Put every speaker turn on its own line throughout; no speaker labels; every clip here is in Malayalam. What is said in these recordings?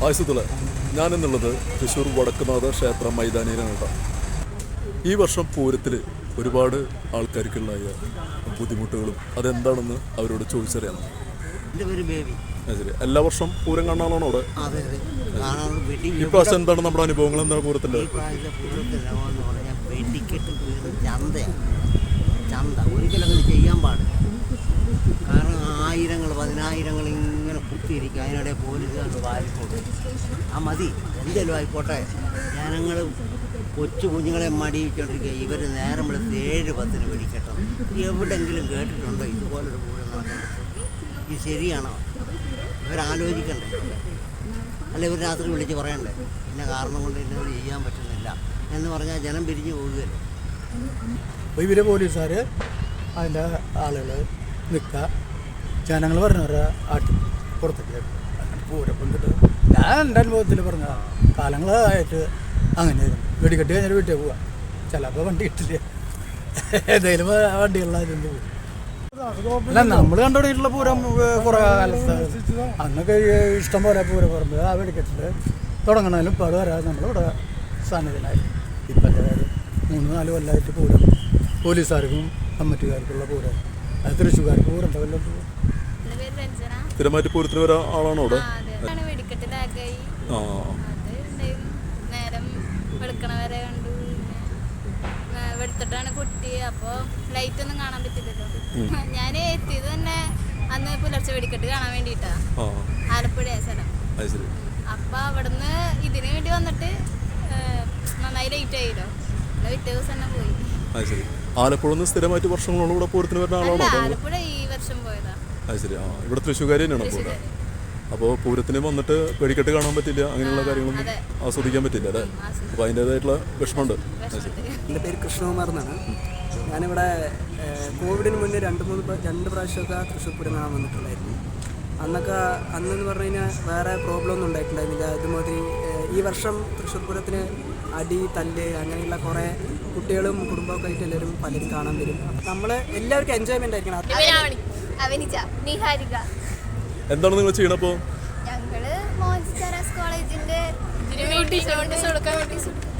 ആയുസത്തുള്ള ഞാനെന്നുള്ളത് തൃശ്ശൂർ വടക്കുനാഥ ക്ഷേത്ര മൈതാനിയിലാണ് കേട്ടോ. ഈ വർഷം പൂരത്തിൽ ഒരുപാട് ആൾക്കാർക്കുണ്ടായ ബുദ്ധിമുട്ടുകളും അതെന്താണെന്ന് അവരോട് ചോദിച്ചറിയാം. ശരി, എല്ലാ വർഷം പൂരം കാണാനാണോ അവിടെ? ഇപ്രാവശ്യം എന്താണ് നമ്മുടെ അനുഭവങ്ങൾ? എന്താണ് പൂരത്തിൻ്റെ?
ചന്ത ഒരിക്കലും ചെയ്യാൻ പാടില്ല. കാരണം ആയിരങ്ങൾ പതിനായിരങ്ങൾ ഇങ്ങനെ കുത്തിയിരിക്കും. അതിനിടെ പോലീസുകാർ വാരിക്കൊണ്ട് ആ മതി എന്തെങ്കിലും ആയിക്കോട്ടെ. ജനങ്ങൾ കൊച്ചു കുഞ്ഞുങ്ങളെ മടിയിച്ചോണ്ടിരിക്കുക. ഇവർ നേരം വെളുത്ത് 7-10 വെടിക്കെട്ടണം. എവിടെയെങ്കിലും കേട്ടിട്ടുണ്ടോ ഇതുപോലൊരു പൂരം നടക്കുന്നത്? ഇത് ശരിയാണോ? ഇവരാലോചിക്കണ്ടേ? അല്ല, ഇവർ രാത്രി വിളിച്ച് പറയണ്ടേ ഇന്ന കാരണം കൊണ്ട് ഇന്നത് ചെയ്യാൻ പറ്റുന്നില്ല എന്ന് പറഞ്ഞാൽ ജനം പിരിഞ്ഞു പോവുകയല്ലേ.
അപ്പോൾ ഇവരെ പോലീസുകാർ അതിൻ്റെ ആളുകൾ നിൽക്കുക, ജനങ്ങൾ പറഞ്ഞവരെ ആട്ടി പുറത്തേക്ക് പൂരം കൊണ്ടിട്ട് ഞാൻ എൻ്റെ അനുഭവത്തിൽ പറഞ്ഞ കാലങ്ങളായിട്ട് അങ്ങനെയായിരുന്നു. വെടിക്കെട്ട് കഴിഞ്ഞാൽ വീട്ടിൽ പോവുക. ചിലപ്പോൾ വണ്ടി കിട്ടില്ല, ഏതെങ്കിലും വണ്ടികളിലായിരുന്നു പോകും. അല്ല, നമ്മൾ കണ്ടുപിടിച്ചിട്ടുള്ള പൂരം കുറേ കാലത്ത് അന്നൊക്കെ ഇഷ്ടം പോലെ പൂരം പറയുമ്പോൾ ആ വെടിക്കെട്ടിൽ തുടങ്ങണതിലും ഇപ്പോൾ അത് വരാതെ നമ്മളിവിടെ സന്നിധിനായി. ഇപ്പം 3-4 കൊല്ലമായിട്ട് പൂരം പോലീസുകാർക്കും കമ്മിറ്റിക്കാർക്കുള്ള പൂരം. അത് തൃശ്ശൂർക്കാർക്ക് പൂരം വല്ലതും
സ്ഥിരമായിട്ട് പൂരത്തിന് വരാൻ ആളാണോ അവിടെ?
വെളുക്കണവരെ കണ്ടു. വെളുത്തിട്ടാണ് കുട്ടി. അപ്പോൾ ലൈറ്റ് ഒന്നും കാണാൻ പറ്റില്ലല്ലോ. ഞാൻ എത്തിയത് തന്നെ അന്ന് പുലർച്ചെ വെടിക്കെട്ട് കാണാൻ വേണ്ടിയിട്ടാ. ആലപ്പുഴ സ്ഥലം. അപ്പൊ അവിടുന്ന് ഇതിന് വേണ്ടി വന്നിട്ട് നന്നായി ലേറ്റ് ആയില്ലോ. പിറ്റേ ദിവസം തന്നെ പോയി.
ആലപ്പുഴ സ്ഥിരമായിട്ട് വർഷങ്ങളോട് കൂടെ പൂരത്തിന് വരുന്ന ആളാണോ?
ആലപ്പുഴ ഈ വർഷം പോയതാ.
അത് ശരി. ഇവിടെ തൃശ്ശൂർക്കാരി തന്നെയാണോ പോലെ? അപ്പോൾ പൂരത്തിന് വന്നിട്ട് വെടിക്കെട്ട് കാണാൻ പറ്റില്ല, അങ്ങനെയുള്ള കാര്യങ്ങളൊന്നും ആസ്വദിക്കാൻ പറ്റില്ല അല്ലേ? അപ്പോൾ അതിൻ്റേതായിട്ടുള്ള വിഷമമുണ്ട്.
എൻ്റെ പേര് കൃഷ്ണകുമാർ എന്നാണ്. ഞാനിവിടെ കോവിഡിന് മുന്നേ 2 പ്രാവശ്യമൊക്കെ തൃശ്ശൂർ പൂരം കാണാൻ വന്നിട്ടുണ്ടായിരുന്നു. അന്നെന്ന് പറഞ്ഞു കഴിഞ്ഞാൽ വേറെ പ്രോബ്ലം ഒന്നും ഉണ്ടായിട്ടുണ്ടായിരുന്നില്ല. അതുമാതിരി ഈ വർഷം തൃശ്ശൂർ പൂരത്തിന് അടി തല്ല് അങ്ങനെയുള്ള കുറേ കുട്ടികളും കുടുംബമൊക്കെ ആയിട്ട് എല്ലാവരും പലരും കാണാൻ വരും. നമ്മൾ എല്ലാവർക്കും എൻജോയ്മെൻ്റ് ആയിരിക്കണം.
എന്താണ് നിങ്ങൾ ചെയ്യണപ്പോൾ?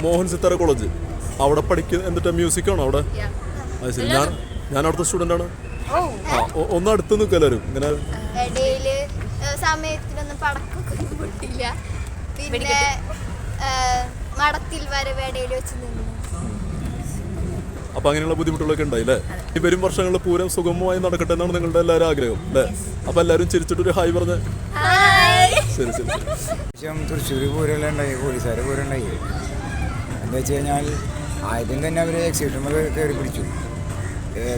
മോഹൻ സിത്താര കോളേജ് അവിടെ പഠിക്കുന്ന എന്നിട്ട് മ്യൂസിക് ആണോ അവിടെ? അത് ശരി. ഞാൻ അവിടുത്തെ സ്റ്റുഡൻ്റ് ആണ്. ഒന്ന് അടുത്ത് നിൽക്കും എല്ലാവരും ഇങ്ങനെ.
സമയത്തിനൊന്നും പടക്കൊന്നും പൊട്ടില്ല. പിന്നെ മടത്തിൽ വരവേടയിൽ വെച്ച് നിന്നു.
അപ്പൊ അങ്ങനെയുള്ള ബുദ്ധിമുട്ടുകളൊക്കെ ഉണ്ടായില്ലേ? ഈ വരും വർഷങ്ങളിൽ പൂരം സുഗമമായി നടക്കട്ടെ എന്നാണ് നിങ്ങളുടെ എല്ലാവരും ആഗ്രഹം അല്ലേ? അപ്പൊ എല്ലാവരും ചിരിച്ചിട്ടൊരു ഹായ് പറഞ്ഞ. ശരി ശരി ശരി.
തൃശ്ശൂർ പൂരമെല്ലാം ഉണ്ടായി, പോലീസുകാർ പൂരം ഉണ്ടായി. എന്താ വെച്ച് കഴിഞ്ഞാൽ ആദ്യം തന്നെ അവർ എക്സിബിഷൻ കയറി പിടിച്ചു.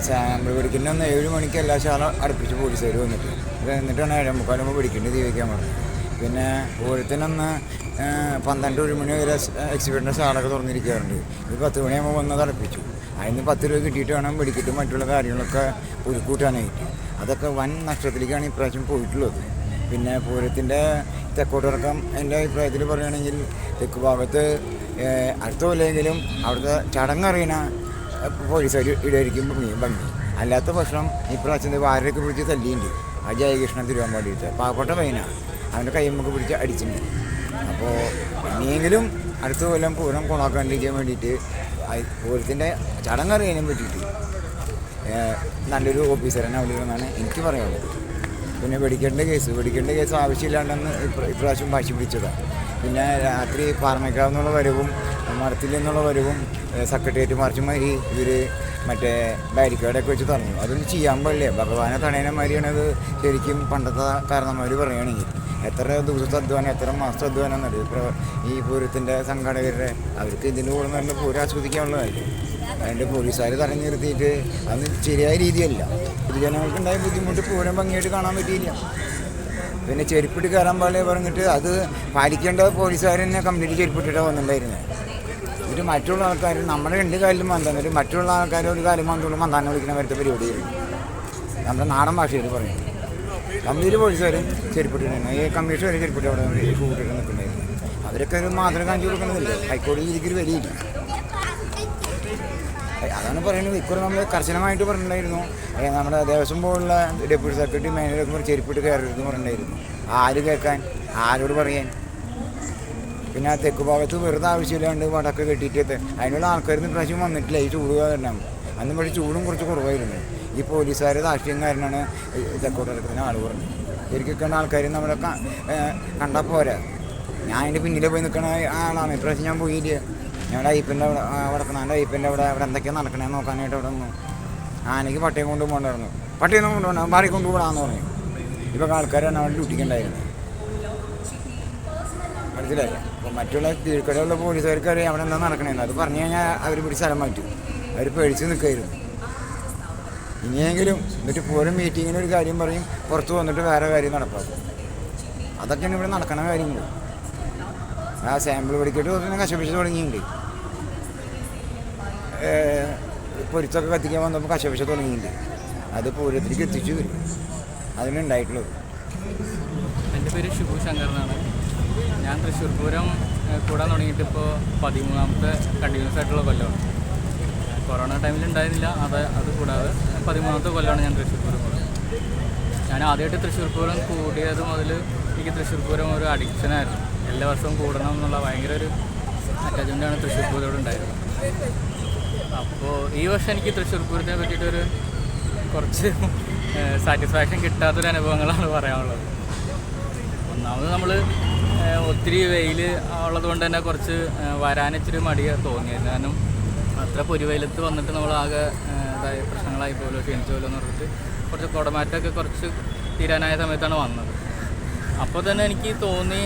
സാമ്പിൾ പിടിക്കുന്ന 7 മണിക്ക് എല്ലാ ശാല അടുപ്പിച്ച് പോലീസുകാർ വന്നിട്ട് എന്നിട്ടാണ് 7:45 പിടിക്കേണ്ടത് തീ വയ്ക്കാൻ പറഞ്ഞത്. പിന്നെ പൂരത്തിനൊന്ന് 12-1 മണി വരെ എക്സിബിഷൻ്റെ ശാലൊക്കെ തുറന്നിരിക്കാറുണ്ട്. ഇത് 10 മണിയാകുമ്പോൾ വന്നത് അടുപ്പിച്ചു. അതിന് 10 രൂപ കിട്ടിയിട്ട് വേണം വെടിക്കെട്ടും മറ്റുള്ള കാര്യങ്ങളൊക്കെ പുതുക്കൂട്ടാനായിട്ട്. അതൊക്കെ വൻ നഷ്ടത്തിലേക്കാണ് ഇപ്രാവശ്യം പോയിട്ടുള്ളത്. പിന്നെ പൂരത്തിൻ്റെ തെക്കോട്ടിറക്കം എൻ്റെ അഭിപ്രായത്തിൽ പറയുകയാണെങ്കിൽ തെക്ക് ഭാഗത്ത് അടുത്ത കൊല്ലെങ്കിലും അവിടുത്തെ ചടങ്ങറിയണ പോലീസുകാർ ഇടയായിരിക്കും ഭംഗി. അല്ലാത്ത പക്ഷം ഇപ്രാവശ്യം വാരൊക്കെ പിടിച്ച് തല്ലിയുണ്ട്. ആ ജയകൃഷ്ണൻ തിരുവമ്പാടിയിട്ട് പാവപ്പെട്ട പയ്യനാണ്, അവൻ്റെ കൈമ്മൊക്കെ പിടിച്ച് അടിച്ചിട്ടുണ്ട്. അപ്പോൾ ഇനിയെങ്കിലും അടുത്ത കൊല്ലം പൂരം കൊണാക്കാണ്ടിരിക്കാൻ വേണ്ടിയിട്ട് പൂരത്തിൻ്റെ ചടങ്ങറിയാനും പറ്റിയിട്ട് നല്ലൊരു ഓഫീസറിനെ അവലെന്നാണ് എനിക്ക് പറയാനുള്ളത്. പിന്നെ വെടിക്കേണ്ട കേസ് ആവശ്യമില്ലാണ്ടെന്ന് ഇപ്രാവശ്യം വാശി പിടിച്ചതാണ്. പിന്നെ രാത്രി പാറമേക്കാവ് എന്നുള്ള വരവും മഠത്തിൽ നിന്നുള്ള വരവും സെക്രട്ടേറിയറ്റ് മാർച്ചുമാതിരി ഇവർ മറ്റേ ബാരിക്കേഡൊക്കെ വെച്ച് തന്നു. അതൊന്നും ചെയ്യാൻ പാടില്ല. ഭഗവാനെ തടയണമാതിരിയാണത് ശരിക്കും പണ്ടത്തെ കാരണന്മാർ പറയുകയാണെങ്കിൽ. എത്ര ദിവസത്തെ അധ്വാനം, എത്ര മാസത്തെ അധ്വാനം എന്നറിയും ഈ പൂരത്തിൻ്റെ സംഘാടകരുടെ. അവർക്ക് ഇതിൻ്റെ കൂടെ നല്ല പൂരം ആസ്വദിക്കാനുള്ളതായിട്ട് അതിൻ്റെ പോലീസുകാർ തടഞ്ഞു നിർത്തിയിട്ട് അത് ശരിയായ രീതിയല്ല. പൊതുജനങ്ങൾക്കുണ്ടായ ബുദ്ധിമുട്ട് പൂരം ഭംഗിയായിട്ട് കാണാൻ പറ്റിയില്ല. പിന്നെ ചെരുപ്പിട്ട് കയറാൻ പാടില്ല പറഞ്ഞിട്ട് അത് പാലിക്കേണ്ട പോലീസുകാർ തന്നെ കംപ്ലീറ്റ് ചെരുപ്പിട്ടിട്ടാണ് വന്നിട്ടുണ്ടായിരുന്നത്. എന്നിട്ട് മറ്റുള്ള ആൾക്കാർ നമ്മുടെ 2 കാലിലും മന്താന്നിട്ട് മറ്റുള്ള ആൾക്കാർ ഒരു കാലം മന്തുകൊണ്ട് മന്താനെ വിളിക്കുന്ന വരത്തെ പരിപാടിയായിരുന്നു. നമ്മുടെ നാടൻ ഭാഷയിൽ പറയും. കംപ്ലീറ്റ് പോലീസുകാരും ചെരുപ്പിട്ടിട്ടാണ്. ഈ കമ്മീഷൻ വരെ ചെരുപ്പിട്ട് അവിടെ ഷൂട്ടിട്ട് നിൽക്കുന്നുണ്ടായിരുന്നു. അവരൊക്കെ ഒരു മാതൃക കാണിച്ചു കൊടുക്കണമെന്നില്ല. ഹൈക്കോടതി ഇതിക്കൊരു വിലയില്ല. അതാണ് പറയുന്നത്. ഇക്കുറി നമ്മൾ കർശനമായിട്ട് പറഞ്ഞിട്ടുണ്ടായിരുന്നു. നമ്മുടെ ദേവസ്വം ബോർഡിലുള്ള ഡെപ്യൂട്ടി സെക്രട്ടറി മാനേജർക്ക് ചെരുപ്പിട്ട് കയറരുതെന്ന് പറഞ്ഞിട്ടുണ്ടായിരുന്നു. ആര് കേൾക്കാൻ, ആരോട് പറയാൻ? പിന്നെ തെക്ക് ഭാഗത്ത് വെറുതെ ആവശ്യമില്ലാണ്ട് വടക്ക് കെട്ടിയിട്ട് അതിനുള്ള ആൾക്കാരൊന്നും പ്രാവശ്യം വന്നിട്ടില്ല. ഈ ചൂട് കാരണം അന്ന് പക്ഷേ ചൂടും കുറച്ച് കുറവായിരുന്നു. ഈ പോലീസുകാരെ രാഷ്ട്രീയം കാരനാണ് തെക്കോട്ട് കിടക്കുന്ന ആൾ പറഞ്ഞത്. ശരിക്കും ആൾക്കാർ നമ്മളെ കണ്ടാൽ പോരാ. ഞാൻ അതിൻ്റെ പിന്നിൽ പോയി നിൽക്കണ ആളാണ്. ഇപ്രാവശ്യം ഞാൻ പോയില്ല. ഞങ്ങളുടെ അയ്യപ്പൻ്റെ അവിടെ വടക്കനാൻ്റെ അയ്യപ്പൻ്റെ അവിടെ എന്തൊക്കെയാണ് നടക്കണേന്ന് നോക്കാനായിട്ട് അവിടെ നിന്ന് ആനയ്ക്ക് പട്ടിയെ കൊണ്ടുപോകണ്ടായിരുന്നു. പട്ടിയൊന്നും കൊണ്ടുപോകണം, മാറി കൊണ്ടുപോകണമെന്ന് പറഞ്ഞു. ഇപ്പം ആൾക്കാരാണ് അവിടെ ഡ്യൂട്ടിക്കുണ്ടായിരുന്നത്. മനസ്സിലായി. അപ്പോൾ മറ്റുള്ള കീഴ്ക്കടയുള്ള പോലീസുകാർക്ക് അറിയാം അവിടെ എന്താ നടക്കണേന്ന്. അത് പറഞ്ഞു കഴിഞ്ഞാൽ അവർ പിടിച്ച് സ്ഥലം മാറ്റും. അവർ പേടിച്ച് നിൽക്കായിരുന്നു. ഇനിയെങ്കിലും എന്നിട്ട് പോലും മീറ്റിങ്ങിന് ഒരു കാര്യം പറയും, പുറത്ത് വന്നിട്ട് വേറെ കാര്യം നടപ്പാക്കും. അതൊക്കെയാണ് ഇവിടെ നടക്കണ കാര്യങ്ങൾ. ആ സാമ്പിൾ വെടിക്കെട്ട് തന്നെ കശപിച്ച് തുടങ്ങിയിട്ടുണ്ട്. പൊരുത്തൊക്കെ കത്തിക്കാൻ വന്നപ്പോൾ കശപിച്ച് തുടങ്ങിയിട്ടുണ്ട്. അത് പൂരത്തിലേക്ക് എത്തിച്ചു വരും. അതിനുണ്ടായിട്ടുള്ളത്.
എൻ്റെ പേര് ശുഭു ശങ്കരനാണ്. ഞാൻ തൃശ്ശൂർ പൂരം കൂടാൻ തുടങ്ങിയിട്ട് ഇപ്പോൾ 13ാമത്തെ കണ്ടിന്യൂസ് ആയിട്ടുള്ള കൊല്ലമാണ്. കൊറോണ ടൈമിൽ ഉണ്ടായിരുന്നില്ല. അത് കൂടാതെ 13ാമത്തെ കൊല്ലമാണ് ഞാൻ തൃശ്ശൂർ പൂരം കൂടുന്നത്. ഞാൻ ആദ്യമായിട്ട് തൃശ്ശൂർ പൂരം കൂടിയത് മുതൽ എനിക്ക് തൃശ്ശൂർ പൂരം ഒരു അഡിക്ഷനായിരുന്നു. എല്ലാ വർഷവും കൂടണം എന്നുള്ള ഭയങ്കര ഒരു അറ്റാച്ച്മെൻ്റാണ് തൃശ്ശൂർ പൂരത്തോട് ഉണ്ടായിരുന്നത്. അപ്പോൾ ഈ വർഷം എനിക്ക് തൃശ്ശൂർ പൂരത്തിനെ പറ്റിയിട്ടൊരു കുറച്ച് സാറ്റിസ്ഫാക്ഷൻ കിട്ടാത്തൊരു അനുഭവങ്ങളാണ് പറയാനുള്ളത്. ഒന്നാമത് നമ്മൾ ഒത്തിരി വെയിൽ ഉള്ളതുകൊണ്ട് തന്നെ കുറച്ച് വരാനിച്ചിരി മടിയ തോന്നിയായിരുന്നു. കാരണം അത്ര പൊരിവെയിലത്ത് വന്നിട്ട് നമ്മളാകെ ഇതായ പ്രശ്നങ്ങളായി പോലോ ക്ഷീണിച്ചു പോലോ എന്ന് പറഞ്ഞിട്ട് കുറച്ച് കുടമാറ്റമൊക്കെ കുറച്ച് തീരാനായ സമയത്താണ് വന്നത്. അപ്പോൾ തന്നെ എനിക്ക് തോന്നി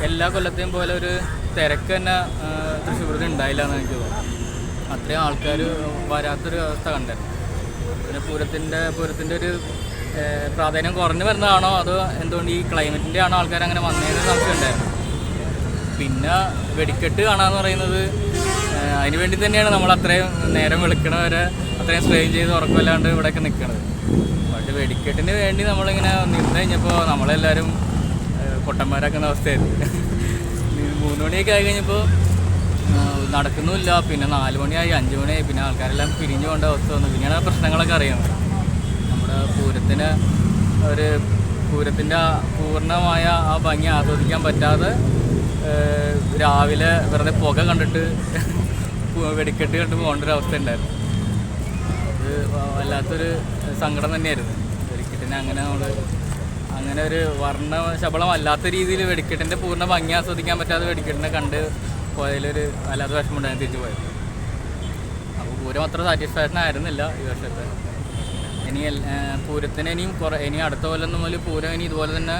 എല്ലാ കൊല്ലത്തെയും പോലെ ഒരു തിരക്ക് തന്നെ തൃശ്ശൂരിൽ ഉണ്ടായില്ല എന്ന് എനിക്ക് തോന്നി. അത്രയും ആൾക്കാർ വരാത്തൊരു അവസ്ഥ കണ്ടായിരുന്നു. പിന്നെ പൂരത്തിൻ്റെ ഒരു പ്രാധാന്യം കുറഞ്ഞു വരുന്നതാണോ അതോ എന്തുകൊണ്ട് ഈ ക്ലൈമറ്റിൻ്റെ ആണോ ആൾക്കാർ അങ്ങനെ വന്നതെന്ന് സംശയം ഉണ്ടായിരുന്നു. പിന്നെ വെടിക്കെട്ട് കാണാമെന്ന് പറയുന്നത് അതിന് വേണ്ടി തന്നെയാണ് നമ്മൾ അത്രയും നേരം വെളുക്കണവരെ അത്രയും സ്ട്രെയിൻ ചെയ്ത് ഉറക്കമില്ലാണ്ട് ഇവിടെയൊക്കെ നിൽക്കുന്നത്. പക്ഷേ വെടിക്കെട്ടിന് വേണ്ടി നമ്മളിങ്ങനെ നിന്ന് കഴിഞ്ഞപ്പോൾ നമ്മളെല്ലാവരും പൊട്ടന്മാരാക്കുന്ന അവസ്ഥയായിരുന്നു. 3 മണിയൊക്കെ ആയി കഴിഞ്ഞപ്പോൾ നടക്കുന്നുമില്ല. പിന്നെ 4 മണിയായി, 5 മണിയായി. പിന്നെ ആൾക്കാരെല്ലാം പിരിഞ്ഞു കൊണ്ട അവസ്ഥ വന്നു. പിന്നെയാണ് ആ പ്രശ്നങ്ങളൊക്കെ അറിയുന്നത്. നമ്മുടെ പൂരത്തിൻ്റെ പൂർണ്ണമായ ആ ഭംഗി ആസ്വദിക്കാൻ പറ്റാതെ രാവിലെ വെറുതെ പുക കണ്ടിട്ട് വെടിക്കെട്ട് കണ്ട് പോകേണ്ട ഒരു അവസ്ഥ ഉണ്ടായിരുന്നു. അത് വല്ലാത്തൊരു സങ്കടം തന്നെയായിരുന്നു. വെടിക്കെട്ടിനെ അങ്ങനെ ഒരു വർണ്ണശബളമല്ലാത്ത രീതിയിൽ വെടിക്കെട്ടിൻ്റെ പൂർണ്ണ ഭംഗി ആസ്വദിക്കാൻ പറ്റാതെ വെടിക്കെട്ടിനെ കണ്ട് പോയതിലൊരു വല്ലാത്ത വിഷമമുണ്ടായിരുന്നു തിരിച്ചു പോയത്. അപ്പോൾ പൂരം അത്ര സാറ്റിസ്ഫാക്ഷൻ ആയിരുന്നില്ല ഈ വർഷത്തെ. പൂരത്തിന് ഇനി അടുത്ത കൊല്ലം മുതൽ പൂരം ഇനി ഇതുപോലെ തന്നെ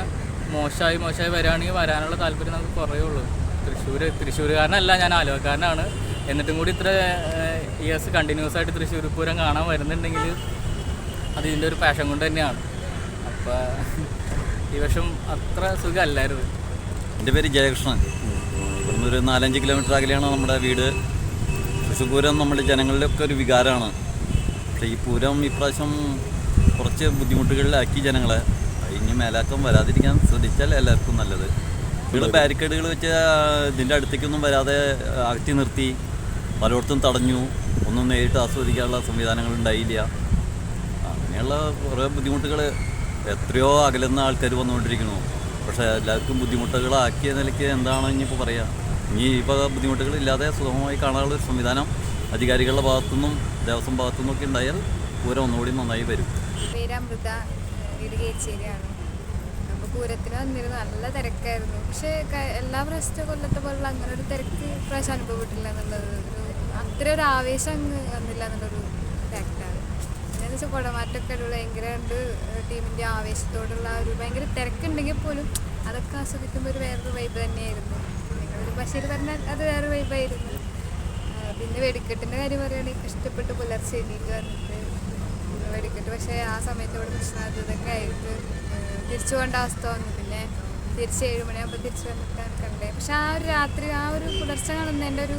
മോശമായി വരികയാണെങ്കിൽ വരാനുള്ള താല്പര്യം നമുക്ക് കുറയുള്ളൂ. തൃശ്ശൂരുകാരനല്ല, ഞാൻ ആലുവക്കാരനാണ്. എന്നിട്ടും കൂടി ഇത്ര ഇയേഴ്സ് കണ്ടിന്യൂസ് ആയിട്ട് തൃശ്ശൂർ പൂരം കാണാൻ വരുന്നുണ്ടെങ്കിൽ അത് ഇതിൻ്റെ ഒരു പാഷൻ കൊണ്ട് തന്നെയാണ്. അപ്പോൾ ഈ വർഷം അത്ര സുഖമല്ലായിരുന്നു.
എൻ്റെ പേര് ജയകൃഷ്ണൻ. ഇവിടുന്ന് ഒരു 4-5 കിലോമീറ്റർ അകലെയാണ് നമ്മുടെ വീട്. തൃശ്ശൂർ പൂരം നമ്മുടെ ജനങ്ങളിലൊക്കെ ഒരു വികാരമാണ്. പക്ഷേ ഈ പൂരം ഇപ്രാവശ്യം കുറച്ച് ബുദ്ധിമുട്ടുകളിലാക്കി ജനങ്ങളെ. ഇനി മേലാക്കം വരാതിരിക്കാൻ ശ്രദ്ധിച്ചാൽ എല്ലാവർക്കും നല്ലത്. ഇവിടെ ബാരിക്കേഡുകൾ വെച്ച് ഇതിൻ്റെ അടുത്തേക്കൊന്നും വരാതെ അകറ്റി നിർത്തി, പലയിടത്തും തടഞ്ഞു. ഒന്നും നേരിട്ട് ആസ്വദിക്കാനുള്ള സംവിധാനങ്ങൾ ഉണ്ടായില്ല. അങ്ങനെയുള്ള കുറേ ബുദ്ധിമുട്ടുകൾ എത്രയോ അകലുന്ന ആൾക്കാർ വന്നുകൊണ്ടിരിക്കുന്നു. പക്ഷേ എല്ലാവർക്കും ബുദ്ധിമുട്ടുകളാക്കിയ നിലയ്ക്ക് എന്താണ് ഇനിയിപ്പോൾ പറയുക? ഇപ്പോൾ ബുദ്ധിമുട്ടുകളില്ലാതെ സുഗമമായി കാണാനുള്ള ഒരു സംവിധാനം അധികാരികളുടെ ഭാഗത്തുനിന്നും ദേവസ്വം ഭാഗത്തുനിന്നും ഒക്കെ ഉണ്ടായാൽ പൂരം ഒന്നുകൂടി നന്നായി വരും.
പേര് അമൃത, വീട് കേച്ചേരിയാണ്. അപ്പോൾ പൂരത്തിന് വന്നിരുന്നു, നല്ല തിരക്കായിരുന്നു. പക്ഷേ എല്ലാ പ്രാവശ്യത്തെ കൊല്ലത്തെ പോലുള്ള അങ്ങനെ ഒരു തിരക്ക് പ്രാവശ്യം അനുഭവപ്പെട്ടില്ല എന്നുള്ളത് അത്ര ഒരു ആവേശം അങ്ങ് വന്നില്ല എന്നുള്ളൊരു ഫാക്റ്റാണ്. എന്താണെന്ന് വെച്ചാൽ കുടമാറ്റമൊക്കെ ഭയങ്കര ടീമിൻ്റെ ആവേശത്തോടുള്ള ഒരു ഭയങ്കര തിരക്കുണ്ടെങ്കിൽ പോലും അതൊക്കെ ആസ്വദിക്കുമ്പോൾ ഒരു വേറൊരു വൈബ് തന്നെയായിരുന്നു. നിങ്ങളൊരു ഭാഷയിൽ പറഞ്ഞാൽ അത് വേറെ വൈബായിരുന്നു. പിന്നെ വെടിക്കെട്ടിൻ്റെ കാര്യം പറയുകയാണെങ്കിൽ ഇഷ്ടപ്പെട്ട് പുലർച്ചെ എണീറ്റ് വന്നിട്ട് വെടിക്കെട്ട്. പക്ഷേ ആ സമയത്ത് ഇവിടെ പ്രശ്നമായതൊക്കെ ആയിട്ട് തിരിച്ചു പോകേണ്ട അവസ്ഥ വന്നു. പിന്നെ തിരിച്ച് 7 മണിയാകുമ്പോൾ തിരിച്ചു വന്നിട്ടാണ് കണ്ടത്. പക്ഷെ ആ ഒരു രാത്രി ആ ഒരു പുലർച്ചെ കാണുന്നതിൻ്റെ ഒരു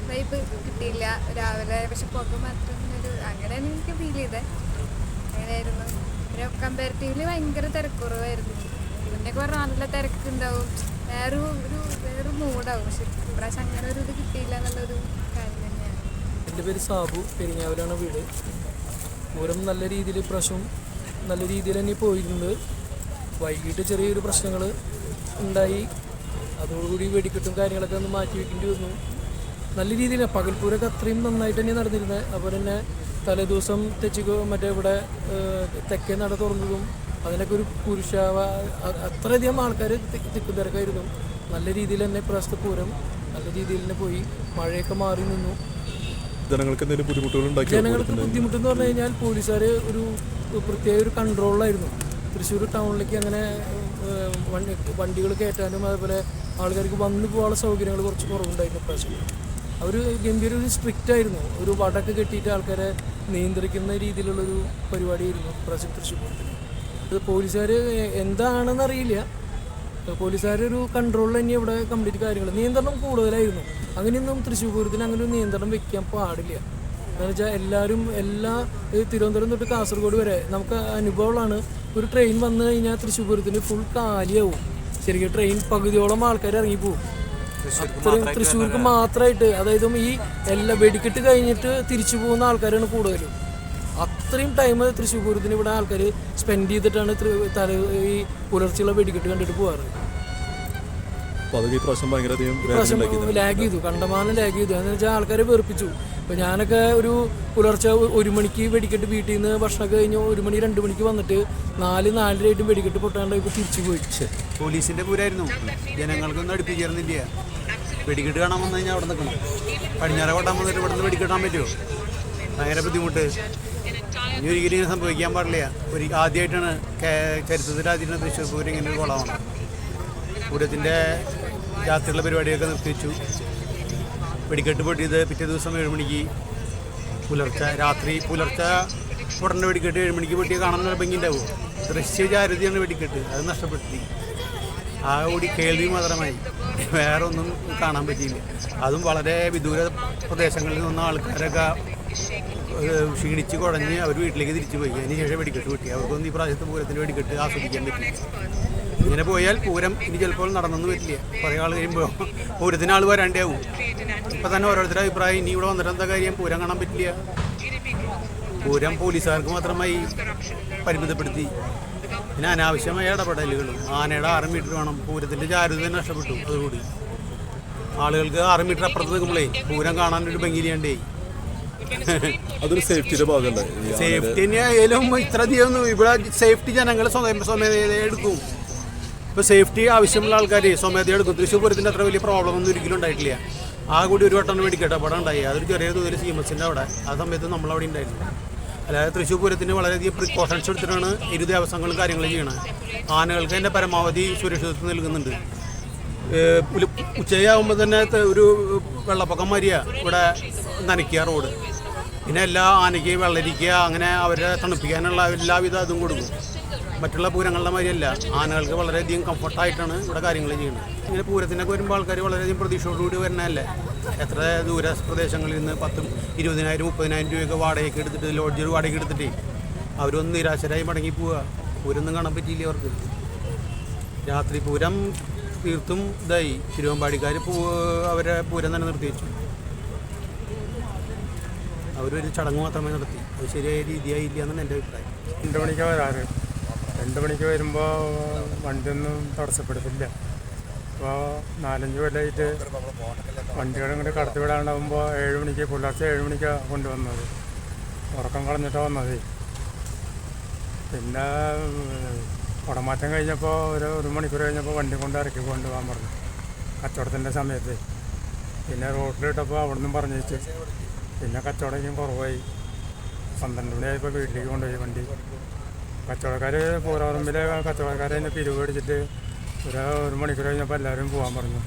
വൈബ് കിട്ടിയില്ല രാവിലെ. പക്ഷെ പുക മാത്രം അങ്ങനെയാണ് എനിക്ക് ഫീൽ ചെയ്തത്. അങ്ങനെയായിരുന്നു. പിന്നെ കമ്പാരിറ്റീവ്ലി ഭയങ്കര തിരക്കുറവായിരുന്നു. ഇതിൻ്റെയൊക്കെ പറഞ്ഞാൽ നല്ല തിരക്കുണ്ടാവും, വേറൊരു മൂടാവും. പക്ഷെ ഇപ്രാവശ്യം അങ്ങനെ ഒരു ഇത് കിട്ടിയില്ല എന്നുള്ളൊരു കാര്യം തന്നെയാണ്.
എൻ്റെ പേര് സാബു, പെരിങ്ങാവിലാണ് വീട്. പൂരം നല്ല രീതിയിൽ ഇപ്രാവശ്യം നല്ല രീതിയിൽ തന്നെ പോയിരുന്നത്. വൈകിട്ട് ചെറിയൊരു പ്രശ്നങ്ങൾ ഉണ്ടായി. അതോടുകൂടി വെടിക്കെട്ടും കാര്യങ്ങളൊക്കെ ഒന്ന് മാറ്റി വെക്കേണ്ടി വന്നു. നല്ല രീതിയിൽ പകൽപ്പൂരൊക്കെ അത്രയും നന്നായിട്ട് തന്നെ നടന്നിരുന്നത്. അപ്പോൾ തന്നെ തലേദിവസം മറ്റേ ഇവിടെ തെക്കേ നട തുറന്നതും അതിനൊക്കെ ഒരു അത്രയധികം ആൾക്കാർ തിക്കുതിരക്കായിരുന്നു. നല്ല രീതിയിൽ തന്നെ ഇപ്രാവശ്യത്തെ പൂരം നല്ല രീതിയിൽ തന്നെ പോയി. മഴയൊക്കെ മാറി നിന്നു.
ജനങ്ങൾക്ക് എന്തെങ്കിലും ബുദ്ധിമുട്ടുകൾ
ജനങ്ങൾക്ക് ബുദ്ധിമുട്ടെന്ന് പറഞ്ഞു കഴിഞ്ഞാൽ പോലീസുകാർ ഒരു പ്രത്യേക ഒരു കൺട്രോളിലായിരുന്നു. തൃശ്ശൂർ ടൗണിലേക്ക് അങ്ങനെ വണ്ടികൾ കയറ്റാനും അതുപോലെ ആൾക്കാർക്ക് വന്നു പോകാനുള്ള സൗകര്യങ്ങൾ കുറച്ച് കുറവുണ്ടായിരുന്നു ഇപ്രാവശ്യം. അവർ ഗംഭീര ഒരു സ്ട്രിക്റ്റ് ആയിരുന്നു. ഒരു വടക്ക് കെട്ടിയിട്ട് ആൾക്കാരെ നിയന്ത്രിക്കുന്ന രീതിയിലുള്ളൊരു പരിപാടിയായിരുന്നു ഇപ്രാവശ്യം തൃശ്ശൂർ പൂരത്തിന്. അത് പോലീസുകാർ എന്താണെന്നറിയില്ല, പോലീസുകാരൊരു കൺട്രോളിൽ തന്നെ ഇവിടെ കംപ്ലീറ്റ് കാര്യങ്ങൾ നിയന്ത്രണം കൂടുതലായിരുന്നു. അങ്ങനെയൊന്നും തൃശ്ശൂർ പൂരത്തിന് അങ്ങനെ ഒരു നിയന്ത്രണം വെക്കാൻ പാടില്ല. എന്താണെന്ന് വെച്ചാൽ എല്ലാവരും തിരുവനന്തപുരം തൊട്ട് കാസർഗോഡ് വരെ നമുക്ക് അനുഭവമാണ്. ഒരു ട്രെയിൻ വന്നു കഴിഞ്ഞാൽ തൃശ്ശൂർ പൂരത്തിന് ഫുൾ കാലിയാവും. ശരിക്കും ട്രെയിൻ പകുതിയോളം ആൾക്കാർ ഇറങ്ങിപ്പോവും. അത്രയും തൃശ്ശൂർക്ക് മാത്രമായിട്ട്, അതായത് ഈ എല്ലാ വെടിക്കെട്ട് കഴിഞ്ഞിട്ട് തിരിച്ചു പോകുന്ന ആൾക്കാരാണ് കൂടുതലും. അത്രയും ടൈം തൃശ്ശൂർ പൂരത്തിന് ഇവിടെ ആൾക്കാർ സ്പെൻഡ് ചെയ്തിട്ടാണ് ഈ പുലർച്ചെയുള്ള വെടിക്കെട്ട് കണ്ടിട്ട് പോകാറ്. ലാഗ് ചെയ്തു, കണ്ടമാനം ലാഗ് ചെയ്തു. എന്ന് വെച്ചാൽ ആൾക്കാരെ വെറുപ്പിച്ചു. ഇപ്പോൾ ഞാനൊക്കെ ഒരു പുലർച്ചെ 1 മണിക്ക് വെടിക്കെട്ട് വീട്ടിൽ നിന്ന് ഭക്ഷണമൊക്കെ കഴിഞ്ഞ് 1 മണി 2 മണിക്ക് വന്നിട്ട് 4-4:30 വെടിക്കെട്ട് പൊട്ടാണ്ട് ഇപ്പോൾ തിരിച്ചു പോയി.
പോലീസിൻ്റെ പൂരമായിരുന്നു. ജനങ്ങൾക്കൊന്നും അടുപ്പിച്ചിരുന്നില്ല. വെടിക്കെട്ട് കാണാൻ വന്നു കഴിഞ്ഞാൽ അവിടെ നിൽക്കണം. പടിഞ്ഞാറ കൊട്ടാൻ വന്നിട്ട് ഇവിടെ നിന്ന് വെടിക്കെട്ടാൻ പറ്റുമോ? ഭയങ്കര ബുദ്ധിമുട്ട്. ഇനി ഒരിക്കലും ഇങ്ങനെ സംഭവിക്കാൻ പാടില്ല. ആദ്യമായിട്ടാണ് ചരിത്രത്തിലാദ്യമായിട്ടാണ് തൃശ്ശൂർ പൂരം ഇങ്ങനെ ഒരു കുളമാണ്. പൂരത്തിൻ്റെ രാത്രിയുള്ള പരിപാടിയൊക്കെ നിർത്തിവെച്ചു. വെടിക്കെട്ട് പൊട്ടിയത് പിറ്റേ ദിവസം 7 മണിക്ക് പുലർച്ചെ പൊട്ടേണ്ട വെടിക്കെട്ട് 7 മണിക്ക് പൊട്ടിയ കാണാൻ നല്ല ഭംഗി ഉണ്ടാവും. ദൃശ്യചാരുതിയാണ് വെടിക്കെട്ട്, അത് നഷ്ടപ്പെടുത്തി. ആ കൂടി കേൾവി മാത്രമായി, വേറെ ഒന്നും കാണാൻ പറ്റിയില്ല. അതും വളരെ വിദൂര പ്രദേശങ്ങളിൽ നിന്ന ആൾക്കാരൊക്കെ ക്ഷീണിച്ച് കുഴഞ്ഞ് അവർ വീട്ടിലേക്ക് തിരിച്ചു പോയി. അതിന് ശേഷം വെടിക്കെട്ട് പൊട്ടി. അവർക്കൊന്നും ഈ പ്രാവശ്യത്തെ പൂരത്തിൻ്റെ വെടിക്കെട്ട് ആസ്വദിക്കാൻ പറ്റില്ല. ഇങ്ങനെ പോയാൽ പൂരം ഇനി ചിലപ്പോൾ നടന്നൊന്നും പറ്റില്ല. കുറേ ആൾ കഴിയുമ്പോൾ പൂരത്തിന് ആൾ വരാണ്ടാവും. ഇപ്പം തന്നെ ഓരോരുത്തരുടെ അഭിപ്രായം, ഇനി ഇവിടെ വന്നിട്ട് എന്താ കാര്യം, പൂരം കാണാൻ പറ്റില്ല. പൂരം പോലീസുകാർക്ക് മാത്രമായി പരിമിതപ്പെടുത്തി. പിന്നെ അനാവശ്യമായ ഇടപെടലുകളും. ആനയുടെ 6 മീറ്റർ വേണം. പൂരത്തിൻ്റെ ചാരുത നഷ്ടപ്പെട്ടു. അതുകൂടി ആളുകൾക്ക് 6 മീറ്റർ അപ്പുറത്ത് നിൽക്കുമ്പോഴേ പൂരം കാണാനൊരു ഭംഗിയില്ലാണ്ടേ.
അതൊരു സേഫ്റ്റിയുടെ ഭാഗമല്ലേ?
സേഫ്റ്റി തന്നെ ആയാലും ഇത്രയധികം ഇവിടെ സേഫ്റ്റി ജനങ്ങൾ സ്വമേധയാ എടുക്കും. ഇപ്പോൾ സേഫ്റ്റി ആവശ്യമുള്ള ആൾക്കാർ സ്വമേധയാ എടുക്കും. തൃശ്ശൂർ പൂരത്തിൻ്റെ അത്ര വലിയ പ്രോബ്ലം ഒന്നും ഒരിക്കലും ഉണ്ടായിട്ടില്ല. ആ കൂടി ഒരു വട്ടം വെടിക്കെട്ട് അപകടം ഉണ്ടായി. അതൊരു ചെറിയ തോതിൽ CMSൻ്റെ അവിടെ. ആ സമയത്ത് നമ്മളവിടെ ഉണ്ടായിരുന്നു. അല്ലാതെ തൃശ്ശൂർ പൂരത്തിന് വളരെയധികം പ്രിക്കോഷൻസ് എടുത്തിട്ടാണ് ഇരു ദേവസ്വങ്ങളും കാര്യങ്ങൾ ചെയ്യണത്. ആനകൾക്ക് തന്നെ പരമാവധി സുരക്ഷിതത്വം നൽകുന്നുണ്ട്. ഉച്ചയാകുമ്പോൾ തന്നെ ഒരു വെള്ളപ്പൊക്കം മാരിയ ഇവിടെ നനയ്ക്കുക റോഡ്. പിന്നെ എല്ലാ ആനയ്ക്ക് വെള്ളരിക്കുക, അങ്ങനെ അവരെ തണുപ്പിക്കാനുള്ള എല്ലാവിധ അതും കൊടുക്കും. മറ്റുള്ള പൂരങ്ങളുടെ മാതിരിയല്ല. ആനകൾക്ക് വളരെയധികം കംഫർട്ടായിട്ടാണ് ഇവിടെ കാര്യങ്ങൾ ചെയ്യുന്നത്. ഇങ്ങനെ പൂരത്തിനൊക്കെ വരുമ്പോൾ ആൾക്കാർ വളരെയധികം പ്രതീക്ഷയോടുകൂടി വരുന്നതല്ലേ. എത്ര ദൂര പ്രദേശങ്ങളിൽ നിന്ന് 10,000-20,000-30,000 രൂപയൊക്കെ വാടകയ്ക്ക് എടുത്തിട്ട്, ലോഡ്ജ് വാടകയ്ക്ക് എടുത്തിട്ട് അവരൊന്ന് നിരാശരായി മടങ്ങി പോവുക. പൂരമൊന്നും കാണാൻ പറ്റിയില്ല അവർക്ക്. രാത്രി പൂരം തീർത്തും ഇതായി. തിരുവമ്പാടിക്കാർ അവരെ പൂരം തന്നെ നിർത്തി വെച്ചു. അവരൊരു ചടങ്ങ് മാത്രമേ നടത്തി. അത് ശരിയായ രീതിയായില്ല എന്നാണ് എൻ്റെ അഭിപ്രായം.
2 മണിക്കാണ് വരാറ്. 2 മണിക്ക് വരുമ്പോൾ വണ്ടിയൊന്നും തടസ്സപ്പെടുത്തില്ല. ഇപ്പോൾ 4-5 കൊല്ലമായിട്ട് വണ്ടികൾ ഇങ്ങോട്ട് കടത്തി വിടാണ്ടാകുമ്പോൾ 7 മണിക്ക് പുലർച്ചെ 7 മണിക്കാണ് കൊണ്ടുവന്നത്. ഉറക്കം കളഞ്ഞിട്ടാണ് വന്നത്. പിന്നെ കുടമാറ്റം കഴിഞ്ഞപ്പോൾ ഒരു മണിക്കൂർ കഴിഞ്ഞപ്പോൾ വണ്ടി കൊണ്ട് ഇറക്കി കൊണ്ടുപോകാൻ പറഞ്ഞു, കച്ചവടത്തിൻ്റെ സമയത്ത്. പിന്നെ റോഡിലിട്ടപ്പോൾ അവിടെ നിന്നും പറഞ്ഞു വെച്ചു. പിന്നെ കച്ചവടം കുറവായി. 12 മണിയായപ്പോൾ വീട്ടിലേക്ക് കൊണ്ടുപോയി വണ്ടി. കച്ചവടക്കാർ പൂരപ്പറമ്പിലെ കച്ചവടക്കാരെ തന്നെ പിരിവ് അടിച്ചിട്ട് ഒരു മണിക്കൂർ കഴിഞ്ഞപ്പോൾ എല്ലാവരും പോകാൻ പറഞ്ഞു.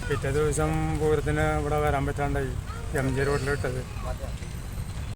പിറ്റേ ദിവസം പൂരത്തിന് ഇവിടെ വരാൻ പറ്റാണ്ടായി. MG റോഡിലിട്ടത്.